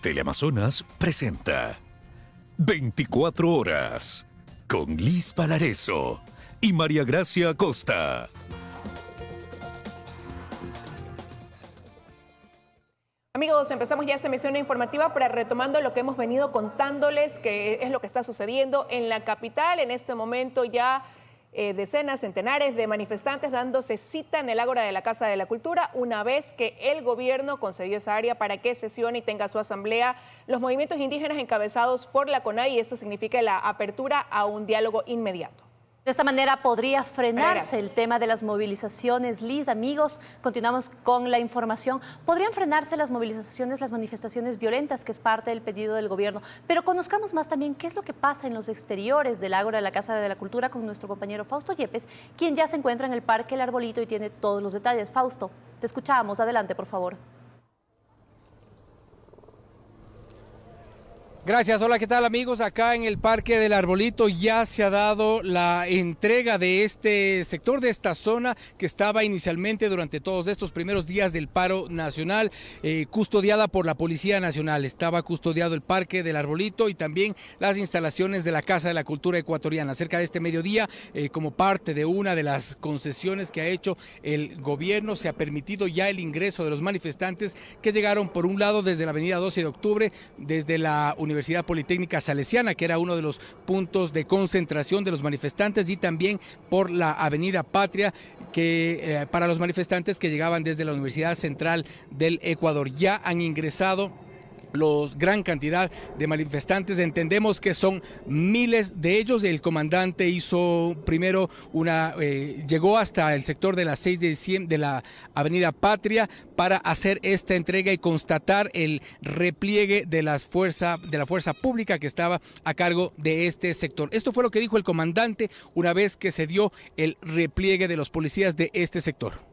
Teleamazonas presenta 24 horas con Liz Valareso y María Gracia Acosta. Amigos, empezamos ya esta emisión informativa para retomando lo que hemos venido contándoles, que es lo que está sucediendo en la capital. En este momento ya decenas, centenares de manifestantes dándose cita en el Ágora de la Casa de la Cultura una vez que el gobierno concedió esa área para que sesione y tenga su asamblea los movimientos indígenas encabezados por la CONAIE, y esto significa la apertura a un diálogo inmediato. De esta manera podría frenarse el tema de las movilizaciones. Liz, amigos, continuamos con la información. Podrían frenarse las movilizaciones, las manifestaciones violentas, que es parte del pedido del gobierno. Pero conozcamos más también qué es lo que pasa en los exteriores del Ágora de la Casa de la Cultura con nuestro compañero Fausto Yepes, quien ya se encuentra en el Parque El Arbolito y tiene todos los detalles. Fausto, te escuchamos. Adelante, por favor. Gracias, hola, ¿qué tal amigos? Acá en el Parque del Arbolito ya se ha dado la entrega de este sector, de esta zona que estaba inicialmente durante todos estos primeros días del paro nacional, custodiada por la Policía Nacional. Estaba custodiado el Parque del Arbolito y también las instalaciones de la Casa de la Cultura Ecuatoriana. Cerca de este mediodía, como parte de una de las concesiones que ha hecho el gobierno, se ha permitido ya el ingreso de los manifestantes que llegaron por un lado desde la avenida 12 de octubre, desde la Universidad Politécnica Salesiana, que era uno de los puntos de concentración de los manifestantes, y también por la avenida Patria, que para los manifestantes que llegaban desde la Universidad Central del Ecuador. Ya han ingresado gran cantidad de manifestantes, entendemos que son miles de ellos. El comandante hizo primero llegó hasta el sector de las 6 de diciembre de la avenida Patria para hacer esta entrega y constatar el repliegue de la fuerza pública que estaba a cargo de este sector. Esto fue lo que dijo el comandante una vez que se dio el repliegue de los policías de este sector.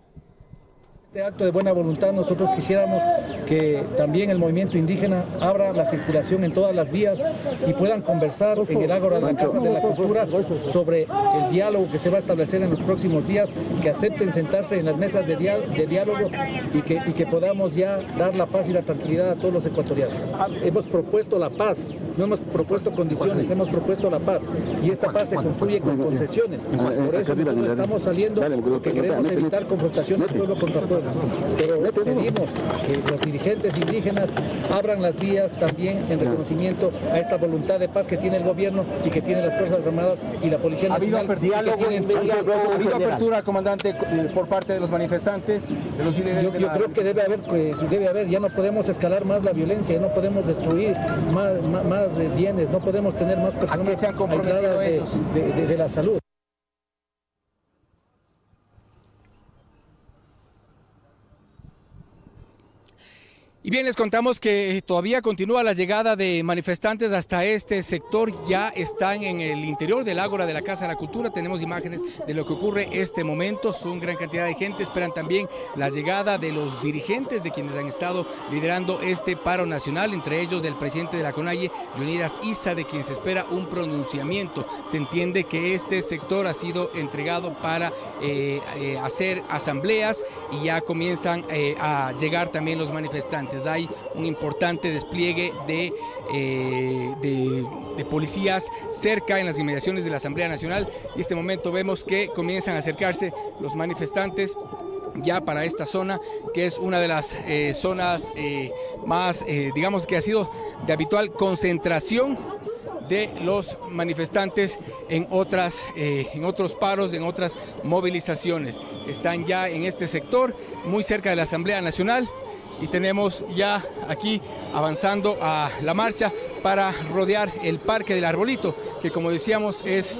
Este acto de buena voluntad, nosotros quisiéramos que también el movimiento indígena abra la circulación en todas las vías y puedan conversar en el Ágora de la Casa de la Cultura sobre el diálogo que se va a establecer en los próximos días, que acepten sentarse en las mesas de diálogo y que podamos ya dar la paz y la tranquilidad a todos los ecuatorianos. Hemos propuesto la paz, no hemos propuesto condiciones, hemos propuesto la paz, y esta paz se construye con concesiones. Por eso nosotros estamos saliendo, porque queremos evitar confrontaciones pueblo contra pueblo. Pero pedimos que los dirigentes indígenas abran las vías también en reconocimiento a esta voluntad de paz que tiene el gobierno y que tienen las Fuerzas Armadas y la Policía Nacional. ¿Ha habido apertura, comandante, por parte de los manifestantes, de los líderes? Yo creo que debe haber, ya no podemos escalar más la violencia, no podemos destruir más bienes, no podemos tener más personas aisladas de la salud. Y bien, les contamos que todavía continúa la llegada de manifestantes hasta este sector. Ya están en el interior del Ágora de la Casa de la Cultura. Tenemos imágenes de lo que ocurre este momento. Son gran cantidad de gente. Esperan también la llegada de los dirigentes, de quienes han estado liderando este paro nacional, entre ellos del presidente de la CONAIE, Leonidas Issa, de quien se espera un pronunciamiento. Se entiende que este sector ha sido entregado para hacer asambleas y ya comienzan a llegar también los manifestantes. Hay un importante despliegue de policías cerca en las inmediaciones de la Asamblea Nacional, y en este momento vemos que comienzan a acercarse los manifestantes ya para esta zona, que es una de las zonas más, digamos que ha sido de habitual concentración de los manifestantes en otros paros, en otras movilizaciones. Están ya en este sector, muy cerca de la Asamblea Nacional, y tenemos ya aquí avanzando a la marcha para rodear el Parque del Arbolito, que, como decíamos, es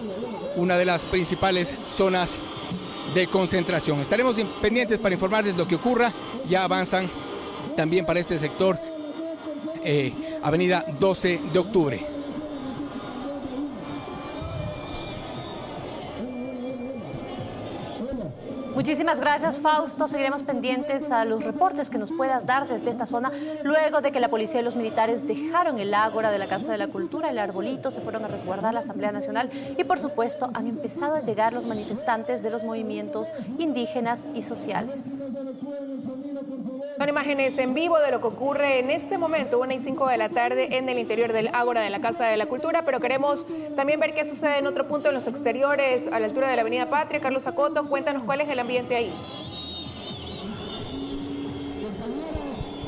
una de las principales zonas de concentración. Estaremos pendientes para informarles lo que ocurra. Ya avanzan también para este sector, avenida 12 de octubre. Muchísimas gracias, Fausto. Seguiremos pendientes a los reportes que nos puedas dar desde esta zona, luego de que la policía y los militares dejaron el Ágora de la Casa de la Cultura, el Arbolito, se fueron a resguardar la Asamblea Nacional y, por supuesto, han empezado a llegar los manifestantes de los movimientos indígenas y sociales. Son imágenes en vivo de lo que ocurre en este momento, 1:05 de la tarde, en el interior del Ágora de la Casa de la Cultura, pero queremos también ver qué sucede en otro punto, en los exteriores, a la altura de la Avenida Patria. Carlos Acoto, cuéntanos cuál es el ambiente ahí.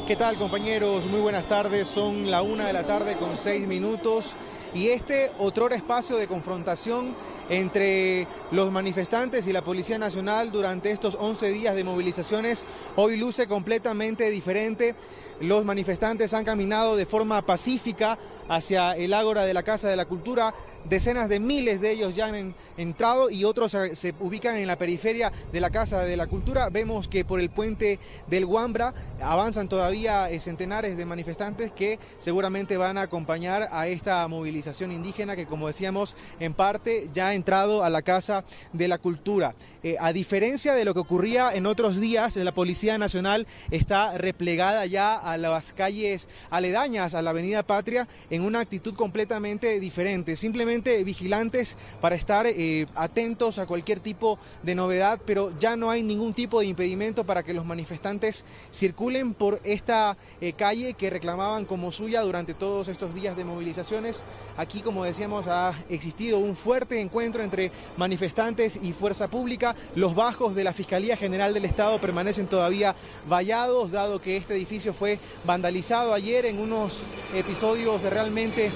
¿Qué tal, compañeros? Muy buenas tardes. Son la 1 de la tarde con 6 minutos. Y este otrora espacio de confrontación entre los manifestantes y la Policía Nacional durante estos 11 días de movilizaciones hoy luce completamente diferente. Los manifestantes han caminado de forma pacífica hacia el Ágora de la Casa de la Cultura. Decenas de miles de ellos ya han entrado y otros se ubican en la periferia de la Casa de la Cultura. Vemos que por el puente del Huambra avanzan todavía centenares de manifestantes que seguramente van a acompañar a esta movilización indígena que, como decíamos, en parte ya ha entrado a la Casa de la Cultura. A diferencia de lo que ocurría en otros días, la Policía Nacional está replegada ya a las calles aledañas a la Avenida Patria en una actitud completamente diferente, simplemente vigilantes para estar atentos a cualquier tipo de novedad, pero ya no hay ningún tipo de impedimento para que los manifestantes circulen por esta calle que reclamaban como suya durante todos estos días de movilizaciones. Aquí, como decíamos, ha existido un fuerte encuentro entre manifestantes y fuerza pública. Los bajos de la Fiscalía General del Estado permanecen todavía vallados, dado que este edificio fue vandalizado ayer en unos episodios realmente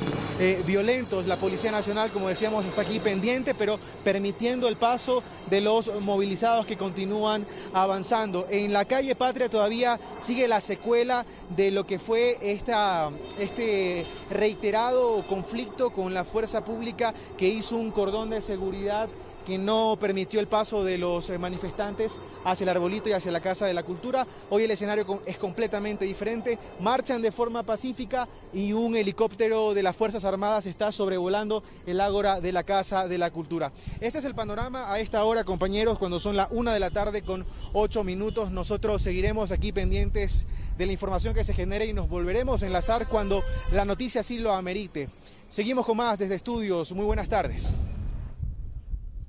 violentos. La Policía Nacional, como decíamos, está aquí pendiente, pero permitiendo el paso de los movilizados que continúan avanzando. En la calle Patria todavía sigue la secuela de lo que fue este reiterado conflicto con la fuerza pública que hizo un cordón de seguridad que no permitió el paso de los manifestantes hacia el Arbolito y hacia la Casa de la Cultura. Hoy el escenario es completamente diferente. Marchan de forma pacífica y un helicóptero de las Fuerzas Armadas está sobrevolando el Ágora de la Casa de la Cultura. Este es el panorama a esta hora, compañeros, cuando son la 1 de la tarde con 8 minutos. Nosotros seguiremos aquí pendientes de la información que se genere y nos volveremos a enlazar cuando la noticia así lo amerite. Seguimos con más desde estudios. Muy buenas tardes.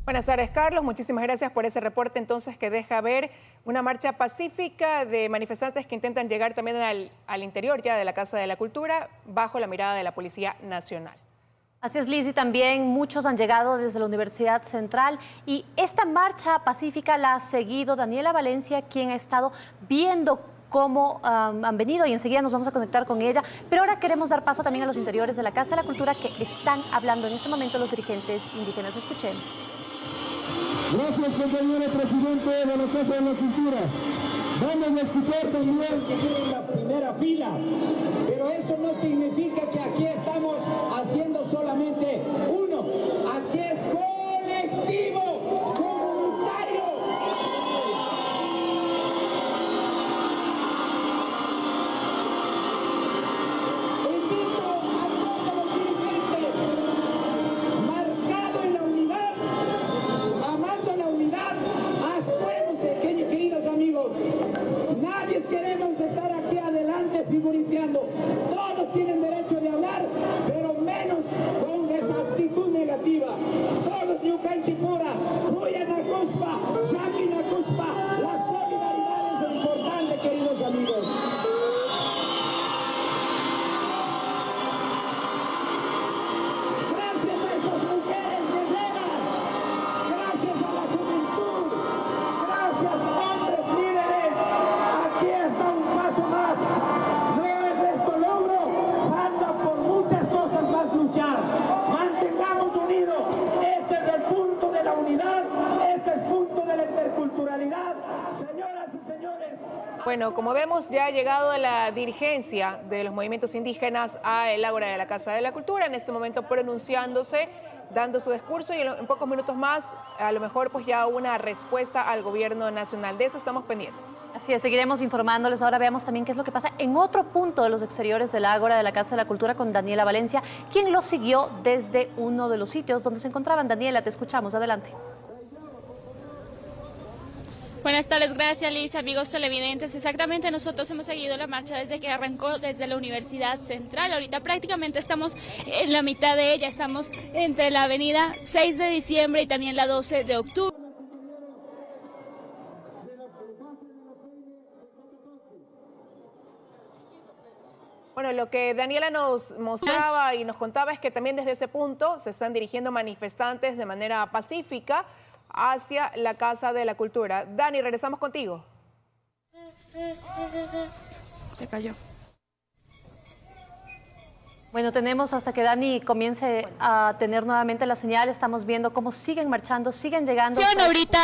Buenas tardes, Carlos. Muchísimas gracias por ese reporte entonces que deja ver una marcha pacífica de manifestantes que intentan llegar también al interior ya de la Casa de la Cultura bajo la mirada de la Policía Nacional. Así es, Liz, y también muchos han llegado desde la Universidad Central y esta marcha pacífica la ha seguido Daniela Valencia, quien ha estado viendo cómo han venido y enseguida nos vamos a conectar con ella. Pero ahora queremos dar paso también a los interiores de la Casa de la Cultura que están hablando en este momento los dirigentes indígenas. Escuchemos. Gracias, compañero presidente de la Casa de la Cultura. Vamos a escuchar también que tienen la primera fila, pero eso no significa que aquí estamos haciendo solamente uno. Aquí es colectivo, comunitario. Invito a todos los dirigentes, marcado en la unidad, amando la unidad, actuemos, queridos amigos. Nadie queremos estar aquí adelante figuriteando. Todos tienen derecho de hablar, pero menos con esa actitud negativa. Todos Ñucanchipura, Ruyanacuspa, Shakinacuspa, la solidaridad es importante, queridos amigos. Gracias a esas mujeres guerreras, gracias a la juventud, gracias hombres líderes, aquí está un paso más. No es esto logro, falta por muchas cosas más luchar. Mantengamos unidos, este es el punto de la unidad, este es el punto de la interculturalidad. Señoras y señores. Bueno, como vemos, ya ha llegado la dirigencia de los movimientos indígenas a el Ágora de la Casa de la Cultura, en este momento pronunciándose, dando su discurso y en pocos minutos más, a lo mejor pues ya una respuesta al gobierno nacional. De eso estamos pendientes. Así es, seguiremos informándoles. Ahora veamos también qué es lo que pasa en otro punto de los exteriores del Ágora de la Casa de la Cultura con Daniela Valencia, quien lo siguió desde uno de los sitios donde se encontraban. Daniela, te escuchamos. Adelante. Buenas tardes, gracias Liz, amigos televidentes. Exactamente, nosotros hemos seguido la marcha desde que arrancó desde la Universidad Central. Ahorita prácticamente estamos en la mitad de ella, estamos entre la avenida 6 de diciembre y también la 12 de octubre. Bueno, lo que Daniela nos mostraba y nos contaba es que también desde ese punto se están dirigiendo manifestantes de manera pacífica hacia la Casa de la Cultura. Dani, regresamos contigo. Se cayó. Bueno, tenemos hasta que Dani comience a tener nuevamente la señal. Estamos viendo cómo siguen marchando, siguen llegando. Ahorita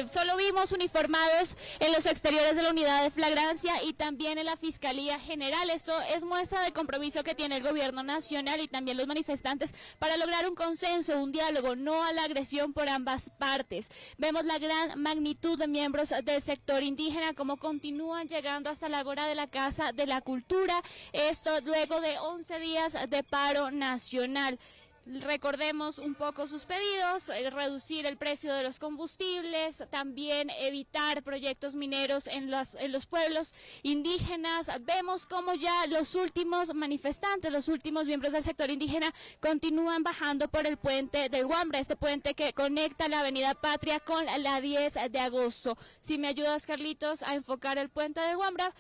solo vimos uniformados en los exteriores de la unidad de flagrancia y también en la Fiscalía General. Esto es muestra del compromiso que tiene el gobierno nacional y también los manifestantes para lograr un consenso, un diálogo, no a la agresión por ambas partes. Vemos la gran magnitud de miembros del sector indígena, como continúan llegando hasta la Ágora de la Casa de la Cultura. Esto luego de 11 días de paro nacional. Recordemos un poco sus pedidos: reducir el precio de los combustibles, también evitar proyectos mineros en los pueblos indígenas. Vemos como ya los últimos manifestantes, los últimos miembros del sector indígena continúan bajando por el puente del Guambra, este puente que conecta la Avenida Patria con la 10 de agosto. Si me ayudas, Carlitos, a enfocar el puente del Guambra.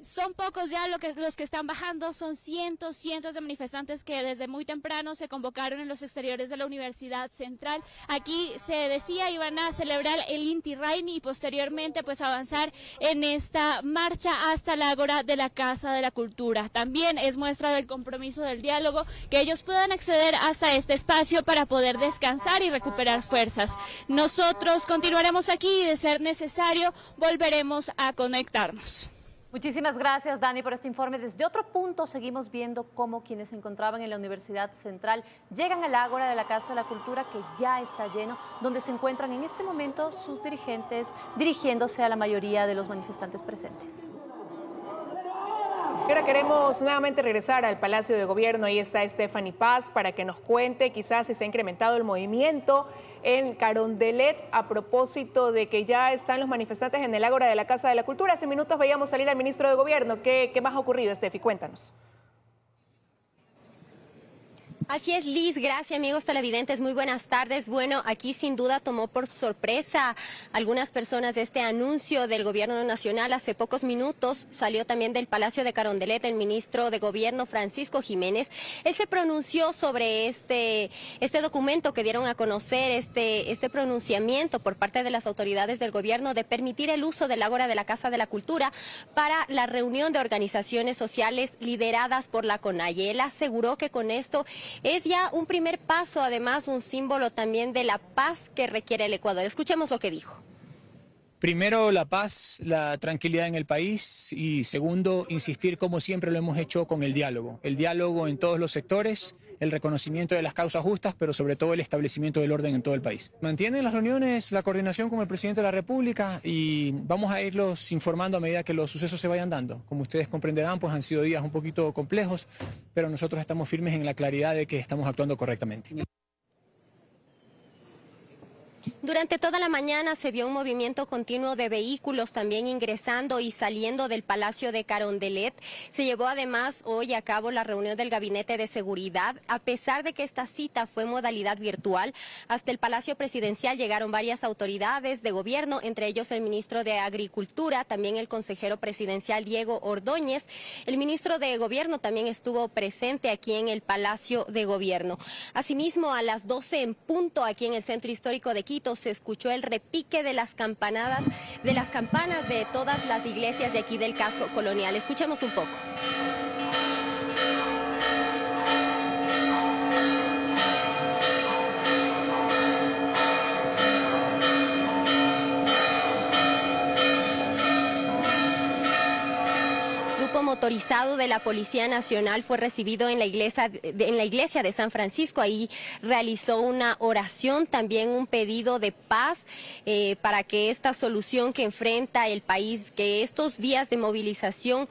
Son pocos ya los que están bajando, son cientos de manifestantes que desde muy temprano se convocaron en los exteriores de la Universidad Central. Aquí se decía iban a celebrar el Inti Raymi y posteriormente pues avanzar en esta marcha hasta la Ágora de la Casa de la Cultura. También es muestra del compromiso del diálogo que ellos puedan acceder hasta este espacio para poder descansar y recuperar fuerzas. Nosotros continuaremos aquí y de ser necesario volveremos a conectarnos. Muchísimas gracias, Dani, por este informe. Desde otro punto seguimos viendo cómo quienes se encontraban en la Universidad Central llegan al Ágora de la Casa de la Cultura, que ya está lleno, donde se encuentran en este momento sus dirigentes dirigiéndose a la mayoría de los manifestantes presentes. Y ahora queremos nuevamente regresar al Palacio de Gobierno. Ahí está Stephanie Paz para que nos cuente quizás si se ha incrementado el movimiento en Carondelet a propósito de que ya están los manifestantes en el Ágora de la Casa de la Cultura. Hace minutos veíamos salir al ministro de Gobierno. ¿Qué más ha ocurrido, Steffi? Cuéntanos. Así es, Liz, gracias amigos televidentes, muy buenas tardes. Bueno, aquí sin duda tomó por sorpresa algunas personas este anuncio del gobierno nacional. Hace pocos minutos salió también del Palacio de Carondelet el ministro de Gobierno, Francisco Jiménez. Él se pronunció sobre este documento que dieron a conocer, este pronunciamiento por parte de las autoridades del gobierno de permitir el uso del Ágora de la Casa de la Cultura para la reunión de organizaciones sociales lideradas por la CONAIE. Él aseguró que con esto es ya un primer paso, además un símbolo también de la paz que requiere el Ecuador. Escuchemos lo que dijo. Primero, la paz, la tranquilidad en el país, y segundo, insistir como siempre lo hemos hecho con el diálogo en todos los sectores, el reconocimiento de las causas justas, pero sobre todo el establecimiento del orden en todo el país. Mantienen las reuniones, la coordinación con el presidente de la República, y vamos a irlos informando a medida que los sucesos se vayan dando. Como ustedes comprenderán, pues han sido días un poquito complejos, pero nosotros estamos firmes en la claridad de que estamos actuando correctamente. Durante toda la mañana se vio un movimiento continuo de vehículos también ingresando y saliendo del Palacio de Carondelet. Se llevó además hoy a cabo la reunión del Gabinete de Seguridad. A pesar de que esta cita fue en modalidad virtual, hasta el Palacio Presidencial llegaron varias autoridades de gobierno, entre ellos el ministro de Agricultura, también el consejero presidencial Diego Ordóñez. El ministro de Gobierno también estuvo presente aquí en el Palacio de Gobierno. Asimismo, a las 12 en punto, aquí en el Centro Histórico de Quito, se escuchó el repique de las campanas de todas las iglesias de aquí del casco colonial. Escuchemos un poco. Motorizado de la Policía Nacional fue recibido en la iglesia de San Francisco. Ahí realizó una oración, también un pedido de paz para que esta solución que enfrenta el país, que estos días de movilización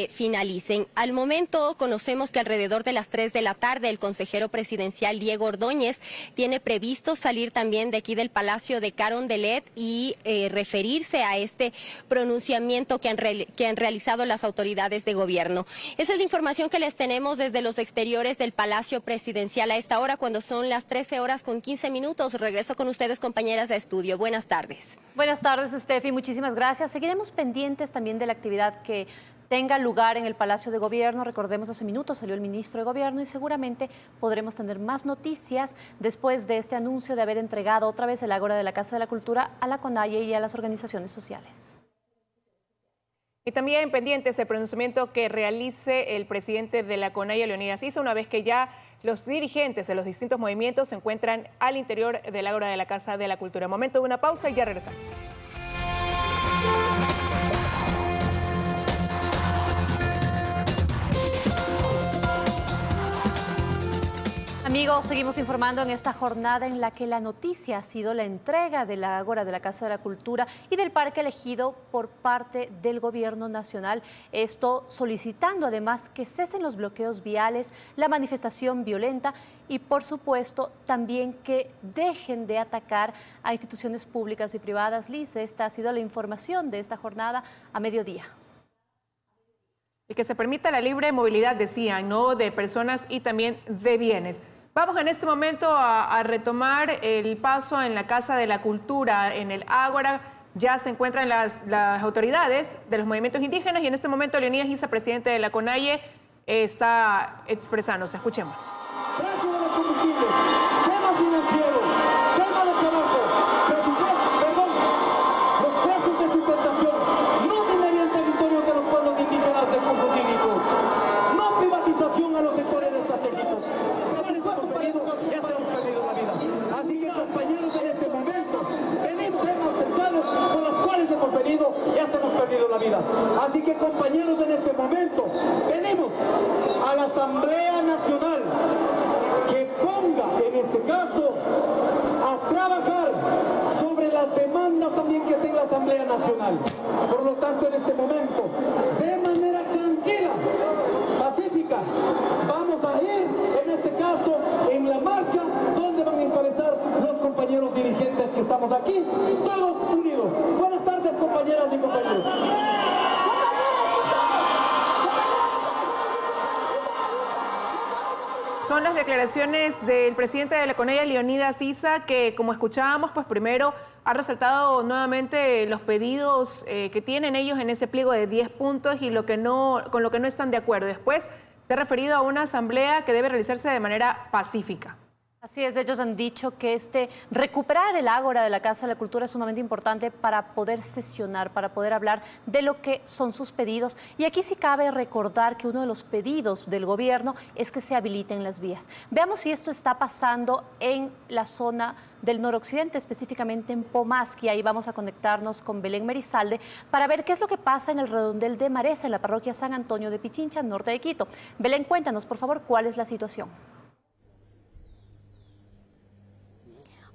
finalicen. Al momento conocemos que alrededor de las 3 de la tarde el consejero presidencial Diego Ordóñez tiene previsto salir también de aquí del Palacio de Carondelet y referirse a este pronunciamiento que han realizado las autoridades de gobierno. Esa es la información que les tenemos desde los exteriores del Palacio Presidencial a esta hora, cuando son las 13:15. Regreso con ustedes, compañeras de estudio. Buenas tardes. Buenas tardes, Steffi. Muchísimas gracias. Seguiremos pendientes también de la actividad que tenga lugar en el Palacio de Gobierno. Recordemos, hace minutos salió el ministro de Gobierno y seguramente podremos tener más noticias después de este anuncio de haber entregado otra vez el Ágora de la Casa de la Cultura a la CONAIE y a las organizaciones sociales. Y también pendientes el pronunciamiento que realice el presidente de la CONAIE, Leonidas Issa, una vez que ya los dirigentes de los distintos movimientos se encuentran al interior del Ágora de la Casa de la Cultura. Momento de una pausa y ya regresamos. Amigos, seguimos informando en esta jornada en la que la noticia ha sido la entrega del Ágora de la Casa de la Cultura y del parque elegido por parte del Gobierno Nacional. Esto solicitando además que cesen los bloqueos viales, la manifestación violenta y por supuesto también que dejen de atacar a instituciones públicas y privadas. Liz, esta ha sido la información de esta jornada a mediodía. Y que se permita la libre movilidad, decían, ¿no?, de personas y también de bienes. Vamos en este momento a retomar el paso en la Casa de la Cultura, en el Ágora. Ya se encuentran las autoridades de los movimientos indígenas y en este momento Leonidas Issa, presidente de la CONAIE, está expresándose. Escuchemos. Precio de los combustibles, tema financiero, tema de trabajo, los precios de sustentación, no minería en territorios de los pueblos indígenas de curso cívico, no privatización a los sectores estratégicos. Ya estamos perdiendo la vida. Así que compañeros, en este momento venimos temas cercanos con los cuales hemos venido, ya estamos perdiendo la vida. Así que compañeros, en este momento venimos a la Asamblea Nacional que ponga, en este caso, a trabajar sobre las demandas también que esté en la Asamblea Nacional. Por lo tanto, en este momento, de manera tranquila, pacífica, vamos a ir, en este caso, en la marcha, donde van a encabezar los compañeros dirigentes que estamos aquí, todos unidos. Buenas tardes, compañeras y compañeros. Son las declaraciones del presidente de la CONAIE, Leonidas Issa, que como escuchábamos, pues primero ha resaltado nuevamente los pedidos que tienen ellos en ese pliego de 10 puntos y con lo que no están de acuerdo. Después se ha referido a una asamblea que debe realizarse de manera pacífica. Así es, ellos han dicho que recuperar el Ágora de la Casa de la Cultura es sumamente importante para poder sesionar, para poder hablar de lo que son sus pedidos. Y aquí sí cabe recordar que uno de los pedidos del gobierno es que se habiliten las vías. Veamos si esto está pasando en la zona del noroccidente, específicamente en Pomasqui. Ahí vamos a conectarnos con Belén Merizalde para ver qué es lo que pasa en el redondel de Maresa, en la parroquia San Antonio de Pichincha, norte de Quito. Belén, cuéntanos, por favor, cuál es la situación.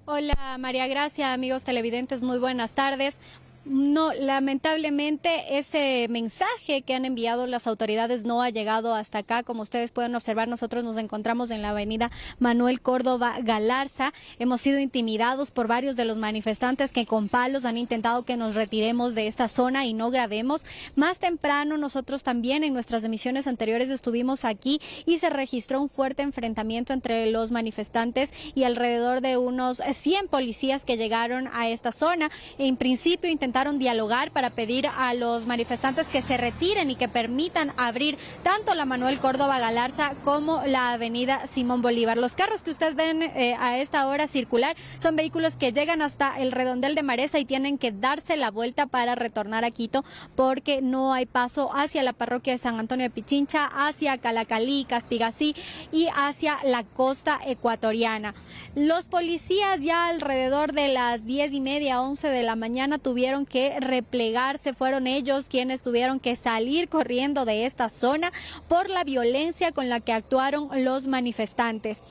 Hola María Gracia, amigos televidentes, muy buenas tardes. No, lamentablemente ese mensaje que han enviado las autoridades no ha llegado hasta acá. Como ustedes pueden observar, nosotros nos encontramos en la avenida Manuel Córdoba Galarza. Hemos sido intimidados por varios de los manifestantes que con palos han intentado que nos retiremos de esta zona y no grabemos. Más temprano nosotros también en nuestras emisiones anteriores estuvimos aquí y se registró un fuerte enfrentamiento entre los manifestantes y alrededor de unos 100 policías que llegaron a esta zona. En principio intentaron dialogar para pedir a los manifestantes que se retiren y que permitan abrir tanto la Manuel Córdoba Galarza como la avenida Simón Bolívar. Los carros que ustedes ven a esta hora circular son vehículos que llegan hasta el redondel de Maresa y tienen que darse la vuelta para retornar a Quito porque no hay paso hacia la parroquia de San Antonio de Pichincha, hacia Calacalí, Caspigací y hacia la costa ecuatoriana. Los policías ya alrededor de las 10:30, 11 de la mañana tuvieron que replegarse, fueron ellos quienes tuvieron que salir corriendo de esta zona por la violencia con la que actuaron los manifestantes.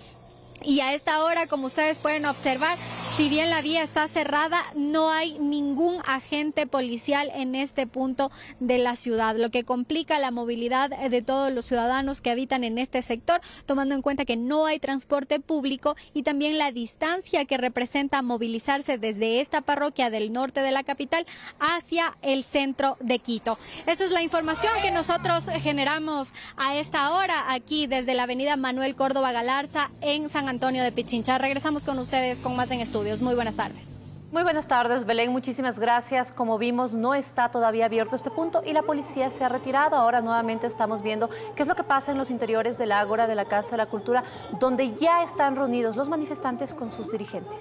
Y a esta hora, como ustedes pueden observar, si bien la vía está cerrada, no hay ningún agente policial en este punto de la ciudad, lo que complica la movilidad de todos los ciudadanos que habitan en este sector, tomando en cuenta que no hay transporte público y también la distancia que representa movilizarse desde esta parroquia del norte de la capital hacia el centro de Quito. Esa es la información que nosotros generamos a esta hora aquí desde la avenida Manuel Córdoba Galarza en San Antonio de Pichincha. Regresamos con ustedes con más en estudios. Muy buenas tardes. Muy buenas tardes, Belén. Muchísimas gracias. Como vimos, no está todavía abierto este punto y la policía se ha retirado. Ahora nuevamente estamos viendo qué es lo que pasa en los interiores del Ágora de la Casa de la Cultura, donde ya están reunidos los manifestantes con sus dirigentes.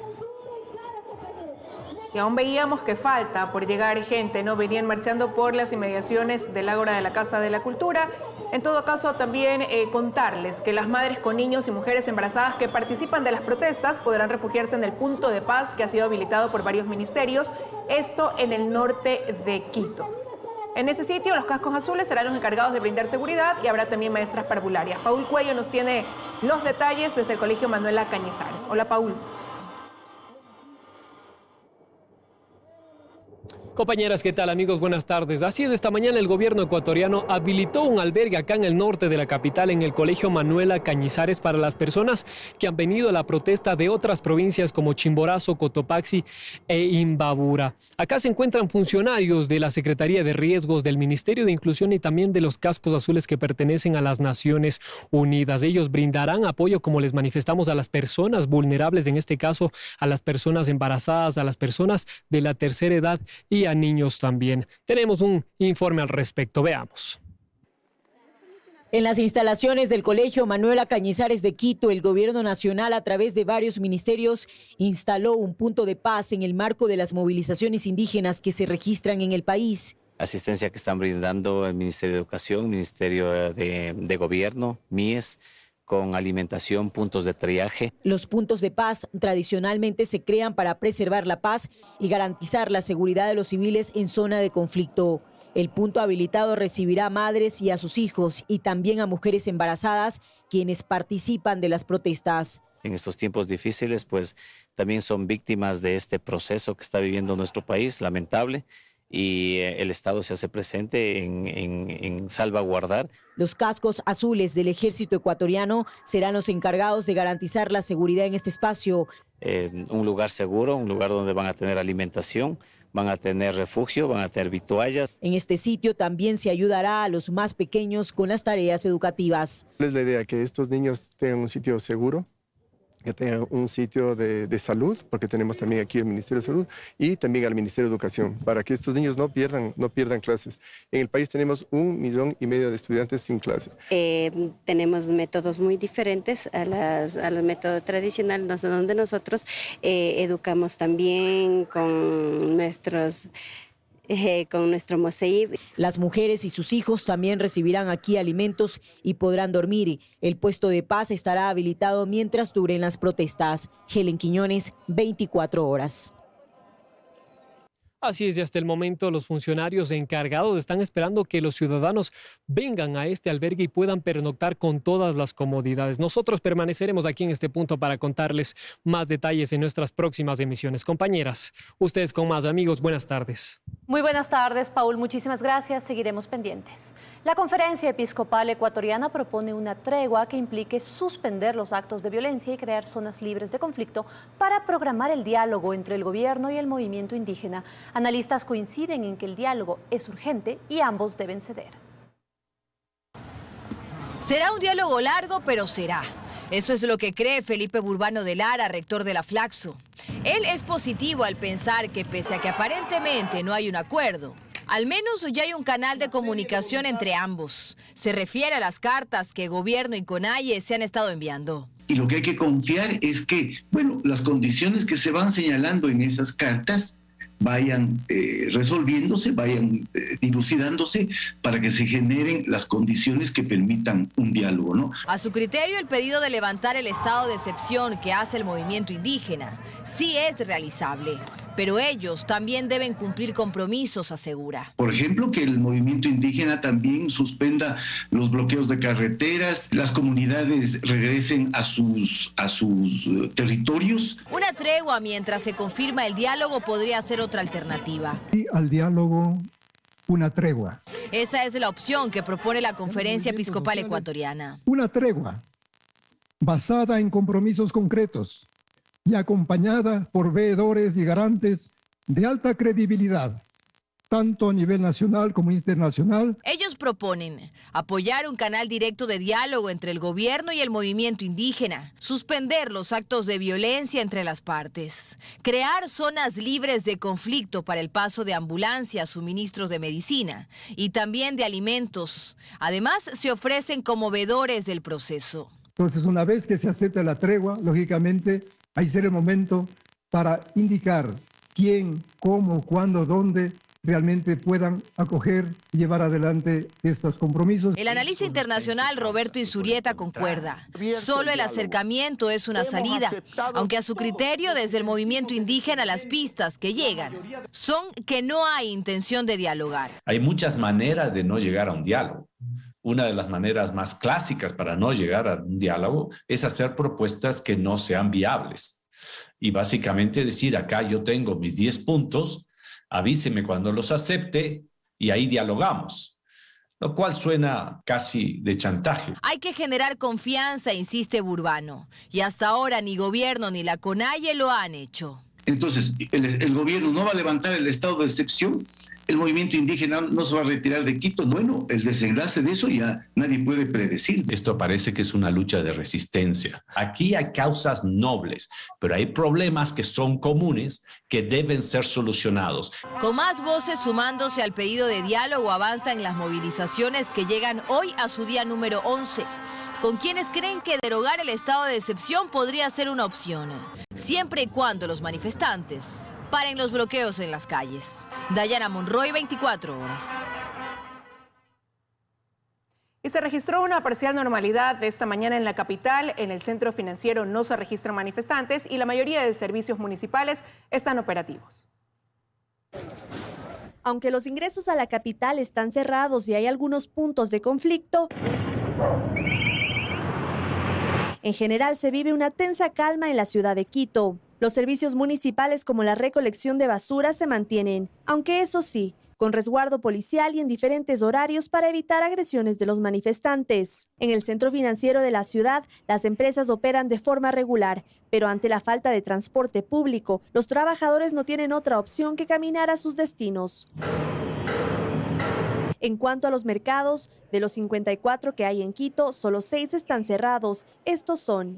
Y aún veíamos que falta por llegar gente, ¿no? Venían marchando por las inmediaciones del Ágora de la Casa de la Cultura. En todo caso, también contarles que las madres con niños y mujeres embarazadas que participan de las protestas podrán refugiarse en el punto de paz que ha sido habilitado por varios ministerios, esto en el norte de Quito. En ese sitio, los cascos azules serán los encargados de brindar seguridad y habrá también maestras parvularias. Paul Cuello nos tiene los detalles desde el Colegio Manuela Cañizares. Hola, Paul. Compañeras, ¿qué tal, amigos? Buenas tardes. Así es, esta mañana el gobierno ecuatoriano habilitó un albergue acá en el norte de la capital, en el Colegio Manuela Cañizares, para las personas que han venido a la protesta de otras provincias como Chimborazo, Cotopaxi e Imbabura. Acá se encuentran funcionarios de la Secretaría de Riesgos, del Ministerio de Inclusión y también de los cascos azules que pertenecen a las Naciones Unidas. Ellos brindarán apoyo, como les manifestamos, a las personas vulnerables, en este caso a las personas embarazadas, a las personas de la tercera edad y a niños también. Tenemos un informe al respecto, veamos. En las instalaciones del Colegio Manuela Cañizares de Quito, el gobierno nacional, a través de varios ministerios, instaló un punto de paz en el marco de las movilizaciones indígenas que se registran en el país. Asistencia que están brindando el Ministerio de Educación, Ministerio de Gobierno, MIES, con alimentación, puntos de triaje. Los puntos de paz tradicionalmente se crean para preservar la paz y garantizar la seguridad de los civiles en zona de conflicto. El punto habilitado recibirá a madres y a sus hijos y también a mujeres embarazadas quienes participan de las protestas. En estos tiempos difíciles, pues también son víctimas de este proceso que está viviendo nuestro país, lamentable. Y el Estado se hace presente en salvaguardar. Los cascos azules del ejército ecuatoriano serán los encargados de garantizar la seguridad en este espacio. Un lugar seguro, un lugar donde van a tener alimentación, van a tener refugio, van a tener vituallas. En este sitio también se ayudará a los más pequeños con las tareas educativas. Es la idea que estos niños tengan un sitio seguro, que tengan un sitio de salud, porque tenemos también aquí el Ministerio de Salud y también al Ministerio de Educación, para que estos niños no pierdan clases. En el país tenemos 1,5 millones de estudiantes sin clase. Tenemos métodos muy diferentes al método tradicional, donde nosotros educamos también con nuestro MOSEIB. Las mujeres y sus hijos también recibirán aquí alimentos y podrán dormir. El puesto de paz estará habilitado mientras duren las protestas. Helen Quiñones, 24 horas. Así es, y hasta el momento los funcionarios encargados están esperando que los ciudadanos vengan a este albergue y puedan pernoctar con todas las comodidades. Nosotros permaneceremos aquí en este punto para contarles más detalles en nuestras próximas emisiones. Compañeras, ustedes con más. Amigos, buenas tardes. Muy buenas tardes, Paul. Muchísimas gracias. Seguiremos pendientes. La Conferencia Episcopal Ecuatoriana propone una tregua que implique suspender los actos de violencia y crear zonas libres de conflicto para programar el diálogo entre el gobierno y el movimiento indígena. Analistas coinciden en que el diálogo es urgente y ambos deben ceder. Será un diálogo largo, pero será. Eso es lo que cree Felipe Burbano de Lara, rector de la Flaxo. Él es positivo al pensar que pese a que aparentemente no hay un acuerdo, al menos ya hay un canal de comunicación entre ambos. Se refiere a las cartas que gobierno y CONAIE se han estado enviando. Y lo que hay que confiar es que, bueno, las condiciones que se van señalando en esas cartas vayan resolviéndose, vayan dilucidándose para que se generen las condiciones que permitan un diálogo, ¿no? A su criterio, el pedido de levantar el estado de excepción que hace el movimiento indígena sí es realizable, pero ellos también deben cumplir compromisos, asegura. Por ejemplo, que el movimiento indígena también suspenda los bloqueos de carreteras, las comunidades regresen a sus territorios. Una tregua mientras se confirma el diálogo podría ser otra alternativa. Y al diálogo, una tregua. Esa es la opción que propone la Conferencia Episcopal Ecuatoriana. Una tregua basada en compromisos concretos y acompañada por veedores y garantes de alta credibilidad tanto a nivel nacional como internacional. Ellos proponen apoyar un canal directo de diálogo entre el gobierno y el movimiento indígena, suspender los actos de violencia entre las partes, crear zonas libres de conflicto para el paso de ambulancias, suministros de medicina y también de alimentos. Además, se ofrecen como veedores del proceso. Entonces, una vez que se acepta la tregua, lógicamente, ahí será el momento para indicar quién, cómo, cuándo, dónde realmente puedan acoger y llevar adelante estos compromisos. El analista internacional Roberto Inzurrieta concuerda. Solo el acercamiento es una salida, aunque a su criterio, desde el movimiento indígena, las pistas que llegan son que no hay intención de dialogar. Hay muchas maneras de no llegar a un diálogo. Una de las maneras más clásicas para no llegar a un diálogo es hacer propuestas que no sean viables. Y básicamente decir, acá yo tengo mis 10 puntos, avíseme cuando los acepte y ahí dialogamos, lo cual suena casi de chantaje. Hay que generar confianza, insiste Burbano, y hasta ahora ni gobierno ni la CONAIE lo han hecho. Entonces, el gobierno no va a levantar el estado de excepción, el movimiento indígena no se va a retirar de Quito. Bueno, el desenlace de eso ya nadie puede predecir. Esto parece que es una lucha de resistencia. Aquí hay causas nobles, pero hay problemas que son comunes que deben ser solucionados. Con más voces sumándose al pedido de diálogo, avanzan las movilizaciones que llegan hoy a su día número 11. Con quienes creen que derogar el estado de excepción podría ser una opción, siempre y cuando los manifestantes paren los bloqueos en las calles. Dayana Monroy, 24 horas. Y se registró una parcial normalidad esta mañana en la capital. En el centro financiero no se registran manifestantes y la mayoría de servicios municipales están operativos. Aunque los ingresos a la capital están cerrados y hay algunos puntos de conflicto, en general se vive una tensa calma en la ciudad de Quito. Los servicios municipales como la recolección de basura se mantienen, aunque eso sí, con resguardo policial y en diferentes horarios para evitar agresiones de los manifestantes. En el centro financiero de la ciudad, las empresas operan de forma regular, pero ante la falta de transporte público, los trabajadores no tienen otra opción que caminar a sus destinos. En cuanto a los mercados, de los 54 que hay en Quito, solo 6 están cerrados. Estos son: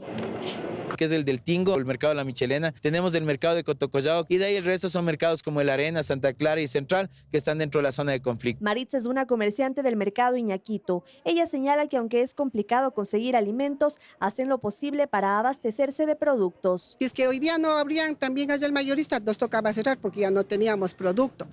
que es el del Tingo, el mercado de la Michelena, tenemos el mercado de Cotocollao y de ahí el resto son mercados como el Arena, Santa Clara y Central, que están dentro de la zona de conflicto. Maritza es una comerciante del mercado Iñaquito. Ella señala que aunque es complicado conseguir alimentos, hacen lo posible para abastecerse de productos. Si es que hoy día no habrían también allá el mayorista, nos tocaba cerrar porque ya no teníamos producto.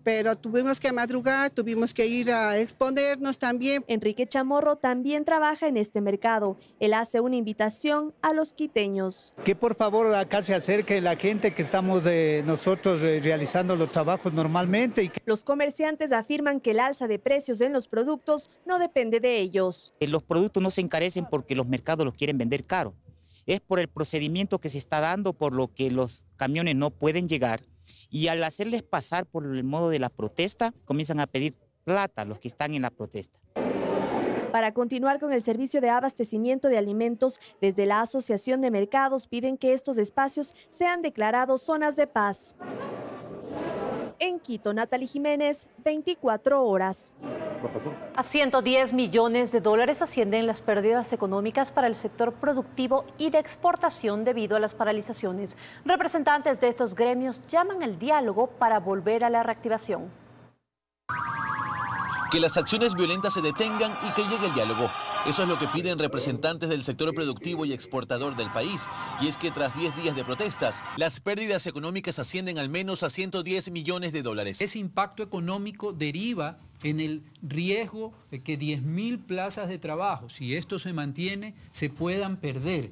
Pero tuvimos que madrugar, tuvimos que ir a exponernos también. Enrique Chamorro también trabaja en este mercado. Él hace una invitación a los quiteños. Que por favor acá se acerque la gente que estamos nosotros realizando los trabajos normalmente. Los comerciantes afirman que el alza de precios en los productos no depende de ellos. Los productos no se encarecen porque los mercados los quieren vender caro. Es por el procedimiento que se está dando, por lo que los camiones no pueden llegar. Y al hacerles pasar por el modo de la protesta, comienzan a pedir plata los que están en la protesta. Para continuar con el servicio de abastecimiento de alimentos, desde la Asociación de Mercados piden que estos espacios sean declarados zonas de paz. En Quito, Natalie Jiménez, 24 horas. A 110 millones de dólares ascienden las pérdidas económicas para el sector productivo y de exportación debido a las paralizaciones. Representantes de estos gremios llaman al diálogo para volver a la reactivación. Que las acciones violentas se detengan y que llegue el diálogo. Eso es lo que piden representantes del sector productivo y exportador del país. Y es que tras 10 días de protestas, las pérdidas económicas ascienden al menos a 110 millones de dólares. Ese impacto económico deriva en el riesgo de que 10.000 plazas de trabajo, si esto se mantiene, se puedan perder.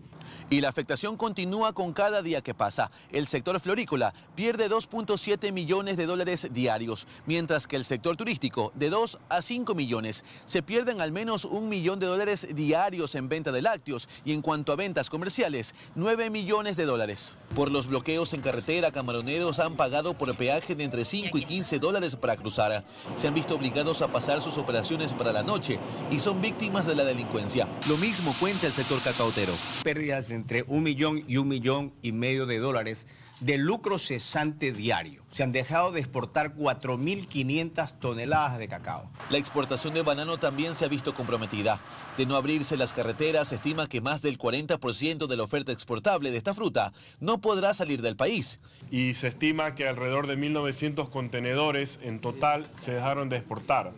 Y la afectación continúa con cada día que pasa. El sector florícola pierde 2.7 millones de dólares diarios, mientras que el sector turístico de 2 a 5 millones. Se pierden al menos 1 millón de dólares diarios en venta de lácteos y en cuanto a ventas comerciales, 9 millones de dólares. Por los bloqueos en carretera, camaroneros han pagado por peaje de entre 5 y 15 dólares para cruzar. Se han visto obligados a pasar sus operaciones para la noche y son víctimas de la delincuencia. Lo mismo cuenta el sector cacaotero. Pérdidas de entre 1 millón y 1,5 millones de dólares de lucro cesante diario. Se han dejado de exportar 4.500 toneladas de cacao. La exportación de banano también se ha visto comprometida. De no abrirse las carreteras, se estima que más del 40% de la oferta exportable de esta fruta no podrá salir del país. Y se estima que alrededor de 1.900 contenedores en total se dejaron de exportar.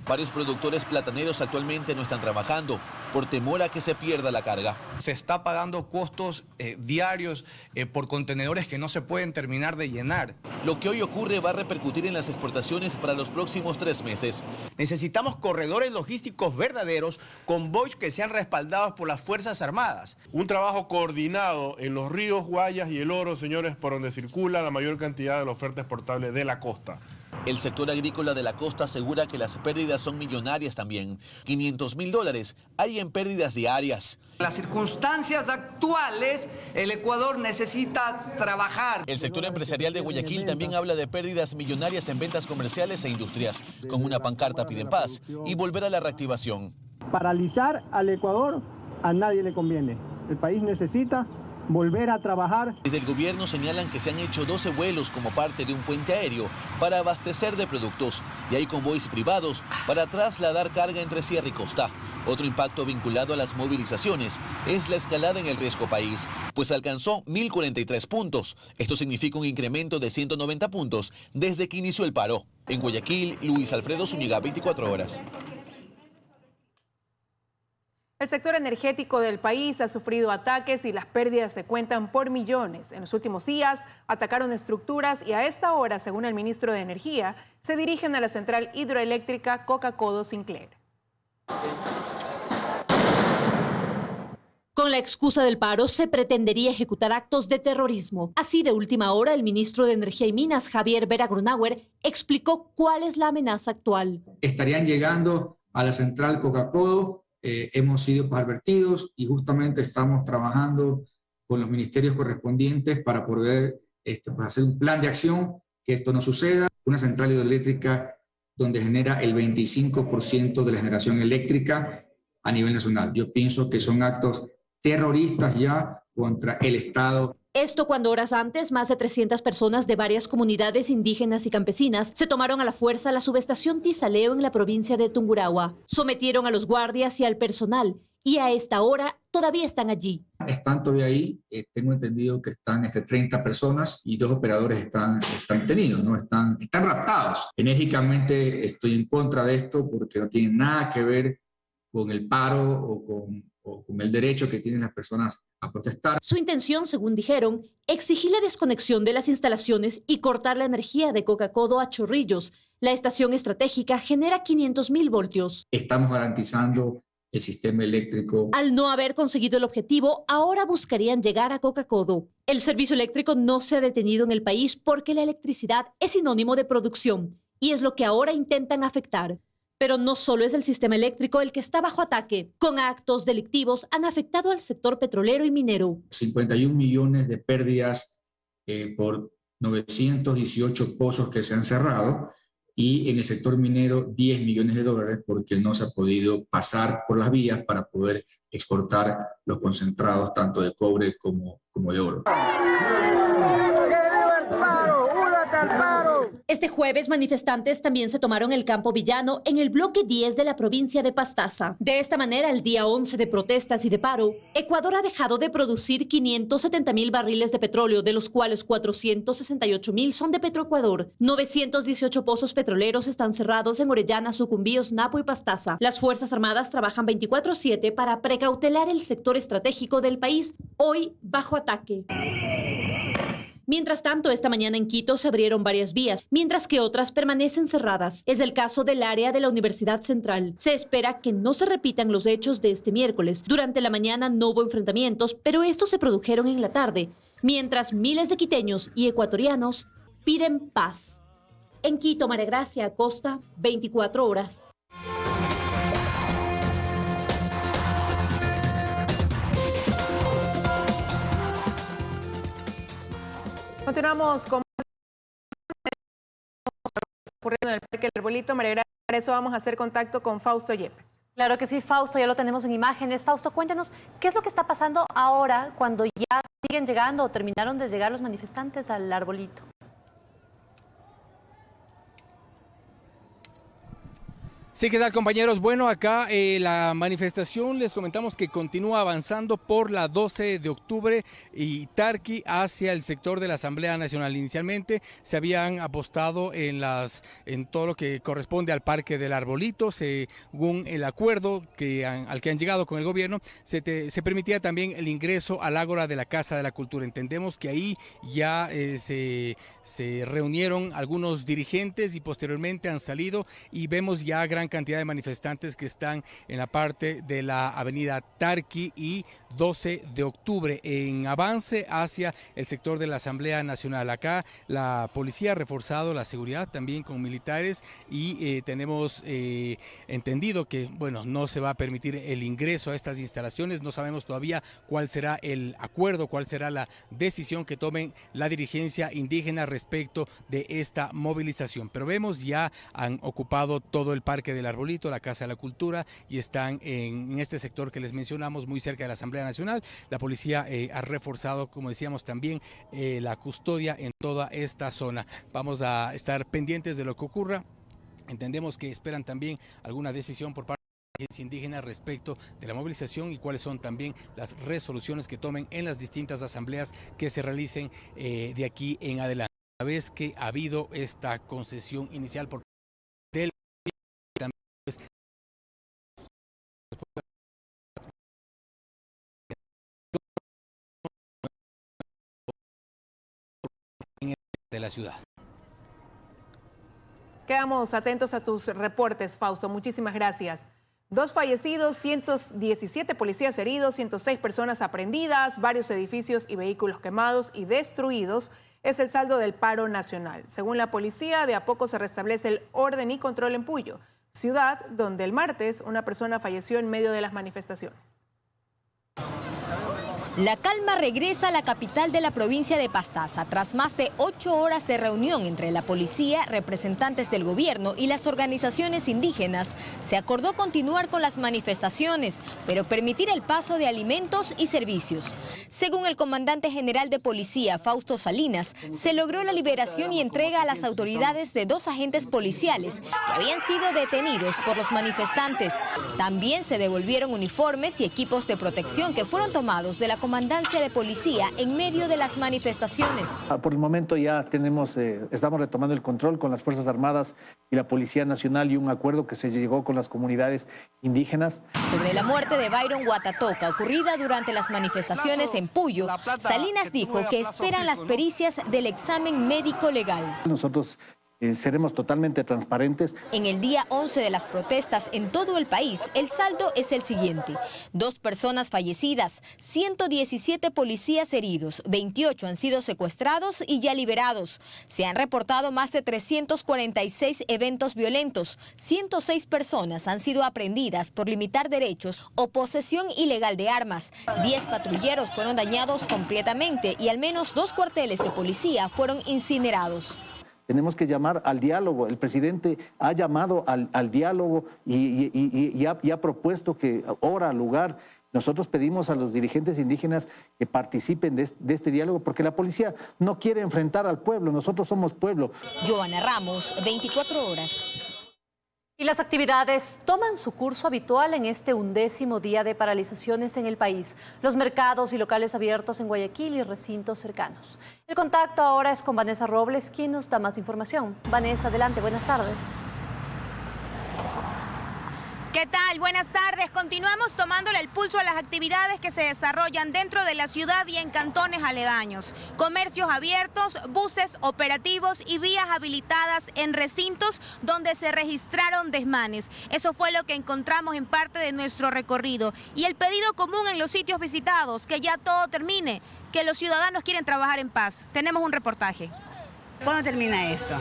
Varios productores plataneros actualmente no están trabajando por temor a que se pierda la carga. Se está pagando costos diarios por contenedores que no se pueden terminar de llenar. Lo que hoy ocurre va a repercutir en las exportaciones para los próximos 3 meses. Necesitamos corredores logísticos verdaderos, convoys que sean respaldados por las Fuerzas Armadas. Un trabajo coordinado en los ríos Guayas y el Oro, señores, por donde circula la mayor cantidad de la oferta exportable de la costa. El sector agrícola de la costa asegura que las pérdidas son millonarias también. $500.000 hay en pérdidas diarias. En las circunstancias actuales, el Ecuador necesita trabajar. El sector empresarial de Guayaquil también habla de pérdidas millonarias en ventas comerciales e industrias. Con una pancarta piden paz y volver a la reactivación. Paralizar al Ecuador a nadie le conviene. El país necesita volver a trabajar. Desde el gobierno señalan que se han hecho 12 vuelos como parte de un puente aéreo para abastecer de productos y hay convoys privados para trasladar carga entre sierra y costa. Otro impacto vinculado a las movilizaciones es la escalada en el riesgo país, pues alcanzó 1.043 puntos. Esto significa un incremento de 190 puntos desde que inició el paro. En Guayaquil, Luis Alfredo Zúñiga, 24 horas. El sector energético del país ha sufrido ataques y las pérdidas se cuentan por millones. En los últimos días atacaron estructuras y a esta hora, según el ministro de Energía, se dirigen a la central hidroeléctrica Coca-Codo Sinclair. Con la excusa del paro se pretendería ejecutar actos de terrorismo. Así, de última hora, el ministro de Energía y Minas, Javier Vera Grunauer, explicó cuál es la amenaza actual. Estarían llegando a la central Coca-Codo. Hemos sido advertidos y justamente estamos trabajando con los ministerios correspondientes para poder hacer un plan de acción, que esto no suceda. Una central hidroeléctrica donde genera el 25% de la generación eléctrica a nivel nacional. Yo pienso que son actos terroristas ya contra el Estado. Esto cuando horas antes, más de 300 personas de varias comunidades indígenas y campesinas se tomaron a la fuerza la subestación Tizaleo en la provincia de Tungurahua. Sometieron a los guardias y al personal y a esta hora todavía están allí. Están todavía ahí, tengo entendido que están 30 personas y 2 operadores están detenidos, ¿no? Están raptados. Enérgicamente estoy en contra de esto porque no tiene nada que ver con el paro o con el derecho que tienen las personas a protestar. Su intención, según dijeron, exigir la desconexión de las instalaciones y cortar la energía de Coca-Codo a Chorrillos. La estación estratégica genera 500.000 voltios. Estamos garantizando el sistema eléctrico. Al no haber conseguido el objetivo, ahora buscarían llegar a Coca-Codo. El servicio eléctrico no se ha detenido en el país porque la electricidad es sinónimo de producción y es lo que ahora intentan afectar. Pero no solo es el sistema eléctrico el que está bajo ataque. Con actos delictivos han afectado al sector petrolero y minero. 51 millones de pérdidas por 918 pozos que se han cerrado y en el sector minero 10 millones de dólares porque no se ha podido pasar por las vías para poder exportar los concentrados tanto de cobre como de oro. Este jueves, manifestantes también se tomaron el Campo Villano en el bloque 10 de la provincia de Pastaza. De esta manera, el día 11 de protestas y de paro, Ecuador ha dejado de producir 570.000 barriles de petróleo, de los cuales 468.000 son de Petroecuador. 918 pozos petroleros están cerrados en Orellana, Sucumbíos, Napo y Pastaza. Las Fuerzas Armadas trabajan 24/7 para precautelar el sector estratégico del país, hoy bajo ataque. Mientras tanto, esta mañana en Quito se abrieron varias vías, mientras que otras permanecen cerradas. Es el caso del área de la Universidad Central. Se espera que no se repitan los hechos de este miércoles. Durante la mañana no hubo enfrentamientos, pero estos se produjeron en la tarde, mientras miles de quiteños y ecuatorianos piden paz. En Quito, María Gracia Acosta, 24 horas. Continuamos con ocurriendo en el Parque del Arbolito. María Gracia, para eso vamos a hacer contacto con Fausto Yepes. Claro que sí, Fausto, ya lo tenemos en imágenes. Fausto, cuéntanos, ¿qué es lo que está pasando ahora cuando ya siguen llegando o terminaron de llegar los manifestantes al arbolito. Sí, ¿qué tal, compañeros? Bueno, acá la manifestación les comentamos que continúa avanzando por la 12 de octubre y Tarqui hacia el sector de la Asamblea Nacional. Inicialmente se habían apostado en todo lo que corresponde al Parque del Arbolito. Según el acuerdo al que han llegado con el gobierno, se permitía también el ingreso al ágora de la Casa de la Cultura. Entendemos que ahí ya se reunieron algunos dirigentes y posteriormente han salido y vemos ya gran cantidad de manifestantes que están en la parte de la avenida Tarqui y 12 de octubre en avance hacia el sector de la Asamblea Nacional. Acá la policía ha reforzado la seguridad también con militares y tenemos entendido que, bueno, no se va a permitir el ingreso a estas instalaciones. No sabemos todavía cuál será el acuerdo, cuál será la decisión que tomen la dirigencia indígena respecto de esta movilización. Pero vemos ya han ocupado todo el Parque del Arbolito, la Casa de la Cultura, y están en este sector que les mencionamos, muy cerca de la Asamblea Nacional. La policía ha reforzado, como decíamos, también la custodia en toda esta zona. Vamos a estar pendientes de lo que ocurra. Entendemos que esperan también alguna decisión por parte de la agencia indígena respecto de la movilización y cuáles son también las resoluciones que tomen en las distintas asambleas que se realicen de aquí en adelante. Una vez que ha habido esta concesión inicial por del de la ciudad. Quedamos atentos a tus reportes, Fausto. Muchísimas gracias. 2 fallecidos, 117 policías heridos, 106 personas aprehendidas, varios edificios y vehículos quemados y destruidos. Es el saldo del paro nacional. Según la policía, de a poco se restablece el orden y control en Puyo, ciudad donde el martes una persona falleció en medio de las manifestaciones. La calma regresa a la capital de la provincia de Pastaza tras más de 8 horas de reunión entre la policía, representantes del gobierno y las organizaciones indígenas. Se acordó continuar con las manifestaciones, pero permitir el paso de alimentos y servicios. Según el comandante general de policía, Fausto Salinas, se logró la liberación y entrega a las autoridades de 2 agentes policiales que habían sido detenidos por los manifestantes. También se devolvieron uniformes y equipos de protección que fueron tomados de la comandancia de policía en medio de las manifestaciones. Por el momento ya estamos retomando el control con las Fuerzas Armadas y la Policía Nacional y un acuerdo que se llegó con las comunidades indígenas. Sobre la muerte de Byron Guatatoca ocurrida durante las manifestaciones en Puyo, Salinas dijo que esperan las pericias del examen médico legal. Nosotros seremos totalmente transparentes. En el día 11 de las protestas en todo el país, el saldo es el siguiente: 2 personas fallecidas, 117 policías heridos, 28 han sido secuestrados y ya liberados. Se han reportado más de 346 eventos violentos, 106 personas han sido aprehendidas por limitar derechos o posesión ilegal de armas. 10 patrulleros fueron dañados completamente y al menos 2 cuarteles de policía fueron incinerados. Tenemos que llamar al diálogo. El presidente ha llamado al diálogo y ha propuesto que hora, lugar. Nosotros pedimos a los dirigentes indígenas que participen de este diálogo porque la policía no quiere enfrentar al pueblo. Nosotros somos pueblo. Joana Ramos, 24 horas. Y las actividades toman su curso habitual en este 11º día de paralizaciones en el país. Los mercados y locales abiertos en Guayaquil y recintos cercanos. El contacto ahora es con Vanessa Robles, quien nos da más información. Vanessa, adelante, buenas tardes. ¿Qué tal? Buenas tardes. Continuamos tomándole el pulso a las actividades que se desarrollan dentro de la ciudad y en cantones aledaños. Comercios abiertos, buses operativos y vías habilitadas en recintos donde se registraron desmanes. Eso fue lo que encontramos en parte de nuestro recorrido. Y el pedido común en los sitios visitados, que ya todo termine, que los ciudadanos quieren trabajar en paz. Tenemos un reportaje. ¿Cuándo termina esto?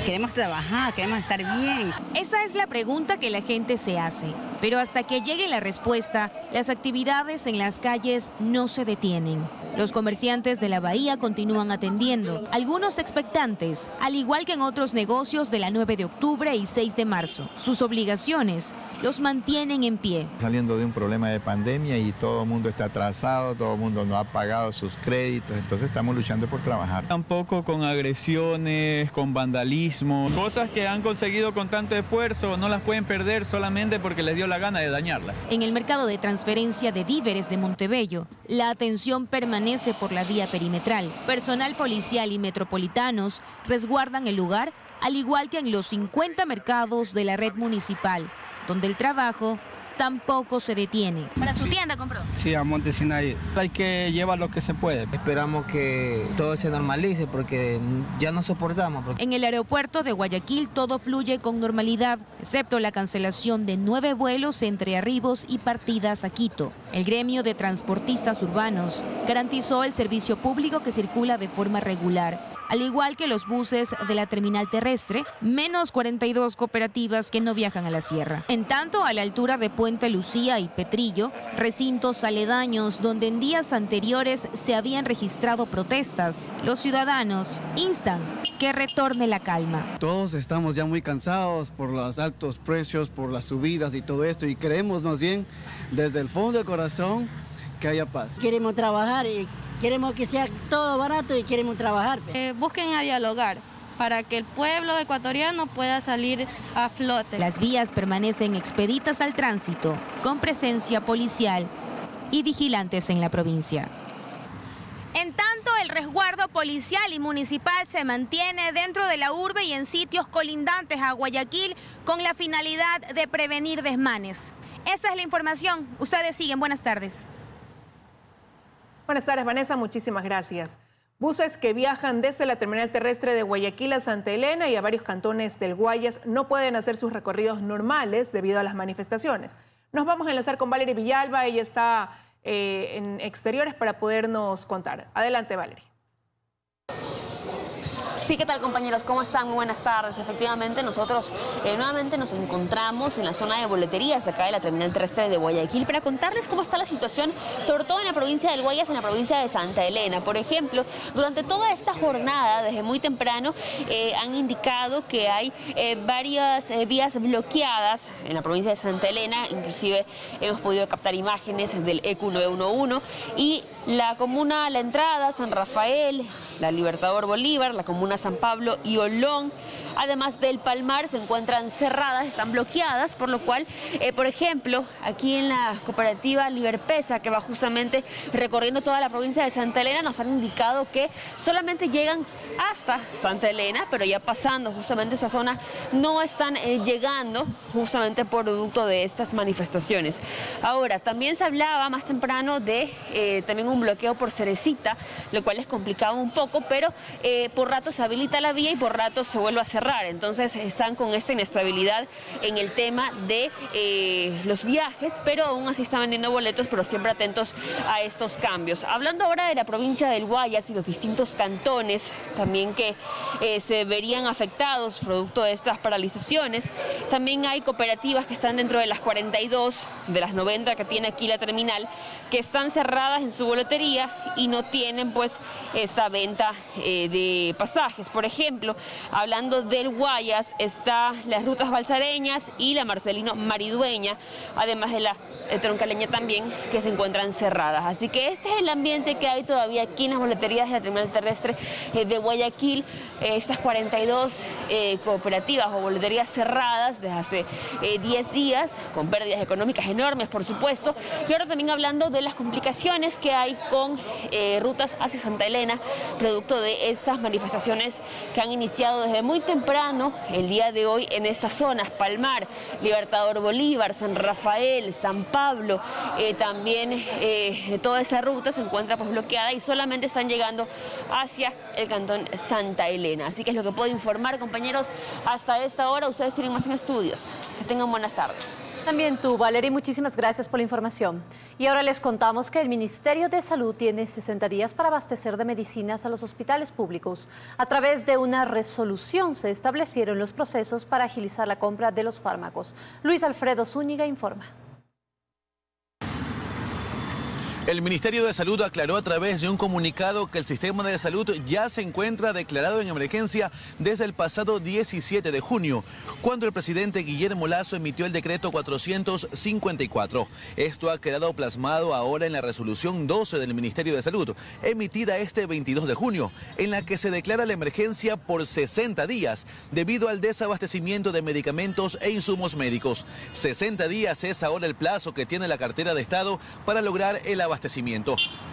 queremos trabajar, queremos estar bien. Esa es la pregunta que la gente se hace. Pero hasta que llegue la respuesta, las actividades en las calles no se detienen. Los comerciantes de la bahía continúan atendiendo, algunos expectantes, al igual que en otros negocios de la 9 de octubre y 6 de marzo. Sus obligaciones los mantienen en pie. Saliendo de un problema de pandemia y todo el mundo está atrasado, todo el mundo no ha pagado sus créditos, entonces estamos luchando por trabajar. Tampoco con agresiones, con vandalismo, cosas que han conseguido con tanto esfuerzo, no las pueden perder solamente porque les dio la gana de dañarlas. En el mercado de transferencia de víveres de Montebello, la atención permanece por la vía perimetral. Personal policial y metropolitanos resguardan el lugar, al igual que en los 50 mercados de la red municipal, donde el trabajo tampoco se detiene. ¿Para su tienda compró? Sí, a Monte Sinaí. Hay que llevar lo que se puede. Esperamos que todo se normalice porque ya no soportamos. En el aeropuerto de Guayaquil todo fluye con normalidad, excepto la cancelación de 9 vuelos entre arribos y partidas a Quito. El gremio de transportistas urbanos garantizó el servicio público que circula de forma regular, al igual que los buses de la terminal terrestre, menos 42 cooperativas que no viajan a la sierra. En tanto, a la altura de Puente Lucía y Petrillo, recintos aledaños donde en días anteriores se habían registrado protestas, los ciudadanos instan que retorne la calma. Todos estamos ya muy cansados por los altos precios, por las subidas y todo esto, y queremos más bien, desde el fondo del corazón, que haya paz. Queremos trabajar y queremos que sea todo barato y queremos trabajar. Busquen a dialogar para que el pueblo ecuatoriano pueda salir a flote. Las vías permanecen expeditas al tránsito, con presencia policial y vigilantes en la provincia. En tanto, el resguardo policial y municipal se mantiene dentro de la urbe y en sitios colindantes a Guayaquil con la finalidad de prevenir desmanes. Esa es la información. Ustedes siguen. Buenas tardes. Buenas tardes, Vanessa. Muchísimas gracias. Buses que viajan desde la terminal terrestre de Guayaquil a Santa Elena y a varios cantones del Guayas no pueden hacer sus recorridos normales debido a las manifestaciones. Nos vamos a enlazar con Valerie Villalba. Ella está en exteriores para podernos contar. Adelante, Valerie. Sí, ¿qué tal, compañeros? ¿Cómo están? Muy buenas tardes. Efectivamente, nosotros nuevamente nos encontramos en la zona de boleterías acá de la terminal terrestre de Guayaquil para contarles cómo está la situación, sobre todo en la provincia del Guayas, en la provincia de Santa Elena. Por ejemplo, durante toda esta jornada, desde muy temprano, han indicado que hay varias vías bloqueadas en la provincia de Santa Elena. Inclusive hemos podido captar imágenes del EQ 911 y la comuna La Entrada, San Rafael, la Libertador Bolívar, la comuna San Pablo y Olón, además del Palmar, se encuentran cerradas, están bloqueadas, por lo cual, por ejemplo, aquí en la cooperativa Liberpesa, que va justamente recorriendo toda la provincia de Santa Elena, nos han indicado que solamente llegan hasta Santa Elena, pero ya pasando justamente esa zona no están llegando justamente por producto de estas manifestaciones. Ahora, también se hablaba más temprano de también un bloqueo por Cerecita, lo cual les complicaba un poco, pero por rato se habilita la vía y por rato se vuelve a cerrar. Entonces están con esta inestabilidad en el tema de los viajes, pero aún así están vendiendo boletos, pero siempre atentos a estos cambios. Hablando ahora de la provincia del Guayas y los distintos cantones también que se verían afectados producto de estas paralizaciones, también hay cooperativas que están dentro de las 42 de las 90 que tiene aquí la terminal, que están cerradas en su boletería y no tienen pues esta venta de pasajes. Por ejemplo, hablando del Guayas, está las rutas balsareñas y la Marcelino Maridueña, además de la troncaleña también, que se encuentran cerradas. Así que este es el ambiente que hay todavía aquí en las boleterías de la terminal terrestre de Guayaquil. Estas 42 cooperativas o boleterías cerradas desde hace 10 días, con pérdidas económicas enormes, por supuesto. Y ahora también hablando de las complicaciones que hay con rutas hacia Santa Elena, producto de estas manifestaciones que han iniciado desde muy temprano el día de hoy en estas zonas: Palmar, Libertador Bolívar, San Rafael, San Pablo. También toda esa ruta se encuentra pues bloqueada y solamente están llegando hacia el cantón Santa Elena. Así que es lo que puedo informar, compañeros, hasta esta hora. Ustedes tienen más en estudios. Que tengan buenas tardes. También tú, Valeria, muchísimas gracias por la información. Y ahora les contamos que el Ministerio de Salud tiene 60 días para abastecer de medicinas a los hospitales públicos. A través de una resolución se establecieron los procesos para agilizar la compra de los fármacos. Luis Alfredo Zúñiga informa. El Ministerio de Salud aclaró a través de un comunicado que el sistema de salud ya se encuentra declarado en emergencia desde el pasado 17 de junio, cuando el presidente Guillermo Lasso emitió el decreto 454. Esto ha quedado plasmado ahora en la resolución 12 del Ministerio de Salud, emitida este 22 de junio, en la que se declara la emergencia por 60 días debido al desabastecimiento de medicamentos e insumos médicos. 60 días es ahora el plazo que tiene la cartera de Estado para lograr el abastecimiento.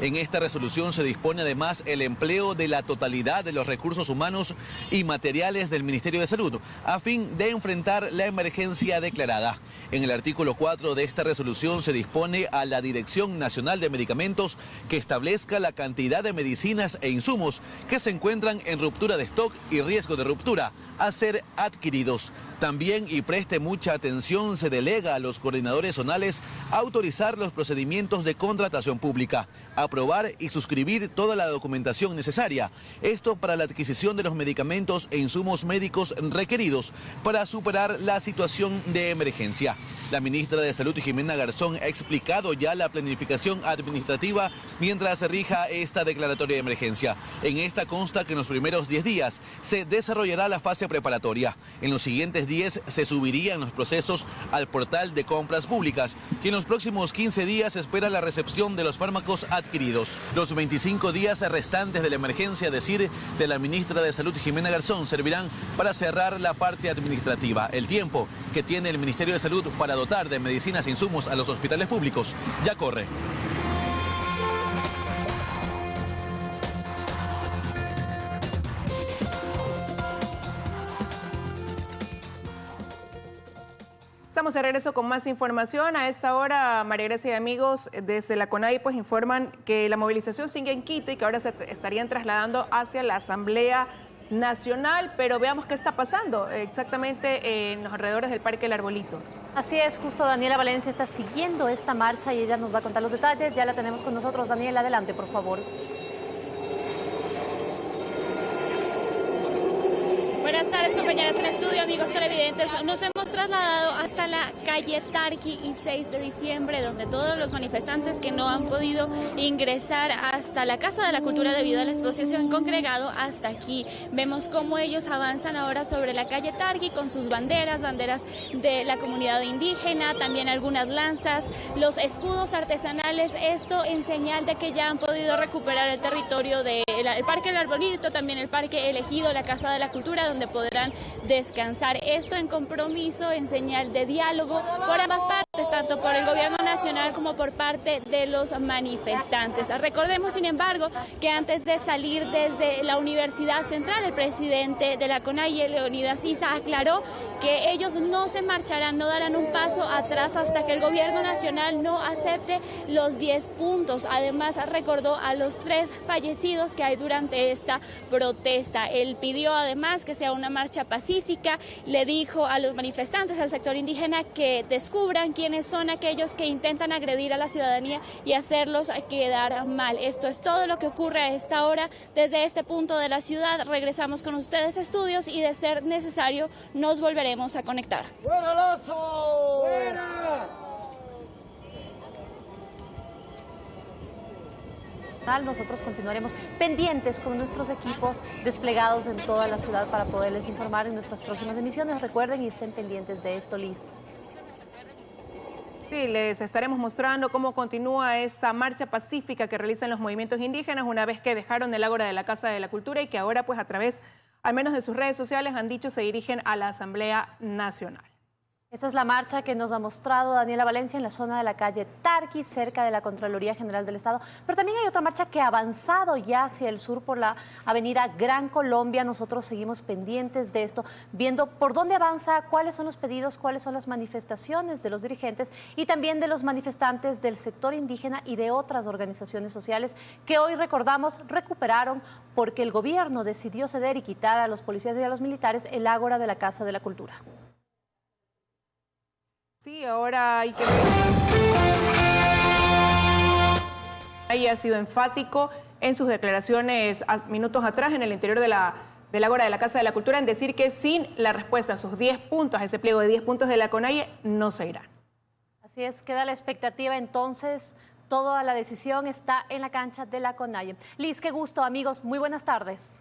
En esta resolución se dispone además el empleo de la totalidad de los recursos humanos y materiales del Ministerio de Salud a fin de enfrentar la emergencia declarada. En el artículo 4 de esta resolución se dispone a la Dirección Nacional de Medicamentos que establezca la cantidad de medicinas e insumos que se encuentran en ruptura de stock y riesgo de ruptura a ser adquiridos. También, y preste mucha atención, se delega a los coordinadores zonales autorizar los procedimientos de contratación pública, aprobar y suscribir toda la documentación necesaria. Esto para la adquisición de los medicamentos e insumos médicos requeridos para superar la situación de emergencia. La ministra de Salud, Jimena Garzón, ha explicado ya la planificación administrativa mientras se rija esta declaratoria de emergencia. En esta consta que en los primeros 10 días se desarrollará la fase preparatoria. En los siguientes 10 se subirían los procesos al portal de compras públicas y en los próximos 15 días se espera la recepción de los fármacos adquiridos. Los 25 días restantes de la emergencia, decir de la ministra de Salud, Jimena Garzón, servirán para cerrar la parte administrativa. El tiempo que tiene el Ministerio de Salud para dotar de medicinas e insumos a los hospitales públicos ya corre. Estamos de regreso con más información. A esta hora, María Grecia y amigos, desde la CONADI pues informan que la movilización sigue en Quito y que ahora se estarían trasladando hacia la Asamblea Nacional, pero veamos qué está pasando exactamente en los alrededores del Parque El Arbolito. Así es, justo Daniela Valencia está siguiendo esta marcha y ella nos va a contar los detalles. Ya la tenemos con nosotros. Daniela, adelante, por favor. Buenas tardes, compañeras en estudio, amigos televidentes. Nos hemos trasladado hasta la calle Tarqui y 6 de diciembre, donde todos los manifestantes que no han podido ingresar hasta la Casa de la Cultura debido a la exposición se han congregado hasta aquí. Vemos cómo ellos avanzan ahora sobre la calle Tarqui con sus banderas de la comunidad indígena, también algunas lanzas, los escudos artesanales, esto en señal de que ya han podido recuperar el territorio del Parque El Arbolito, también el Parque Elegido, la Casa de la Cultura, donde podrán descansar. Esto en compromiso, en señal de diálogo por ambas partes, tanto por el gobierno nacional como por parte de los manifestantes. Recordemos, sin embargo, que antes de salir desde la Universidad Central, el presidente de la CONAIE, Leonidas Issa, aclaró que ellos no se marcharán, no darán un paso atrás hasta que el gobierno nacional no acepte los 10 puntos. Además, recordó a los 3 fallecidos que hay durante esta protesta. Él pidió además que sea una marcha pacífica, le dijo a los manifestantes, al sector indígena, que descubran quiénes son aquellos que intentan agredir a la ciudadanía y hacerlos quedar mal. Esto es todo lo que ocurre a esta hora desde este punto de la ciudad. Regresamos con ustedes a estudios y, de ser necesario, nos volveremos a conectar. ¡Buena, Lazo! ¡Buena! Nosotros continuaremos pendientes con nuestros equipos desplegados en toda la ciudad para poderles informar en nuestras próximas emisiones. Recuerden y estén pendientes de esto, Liz. Sí, les estaremos mostrando cómo continúa esta marcha pacífica que realizan los movimientos indígenas una vez que dejaron el ágora de la Casa de la Cultura y que ahora, pues, a través, al menos de sus redes sociales, han dicho se dirigen a la Asamblea Nacional. Esta es la marcha que nos ha mostrado Daniela Valencia en la zona de la calle Tarqui, cerca de la Contraloría General del Estado. Pero también hay otra marcha que ha avanzado ya hacia el sur por la avenida Gran Colombia. Nosotros seguimos pendientes de esto, viendo por dónde avanza, cuáles son los pedidos, cuáles son las manifestaciones de los dirigentes y también de los manifestantes del sector indígena y de otras organizaciones sociales que hoy, recordamos, recuperaron porque el gobierno decidió ceder y quitar a los policías y a los militares el ágora de la Casa de la Cultura. Sí, ahora hay que ver. Ahí ha sido enfático en sus declaraciones minutos atrás en el interior del Ágora de la Casa de la Cultura en decir que sin la respuesta a sus 10 puntos, a ese pliego de 10 puntos de la CONAIE, no se irá. Así es, queda la expectativa entonces. Toda la decisión está en la cancha de la CONAIE. Liz, qué gusto, amigos. Muy buenas tardes.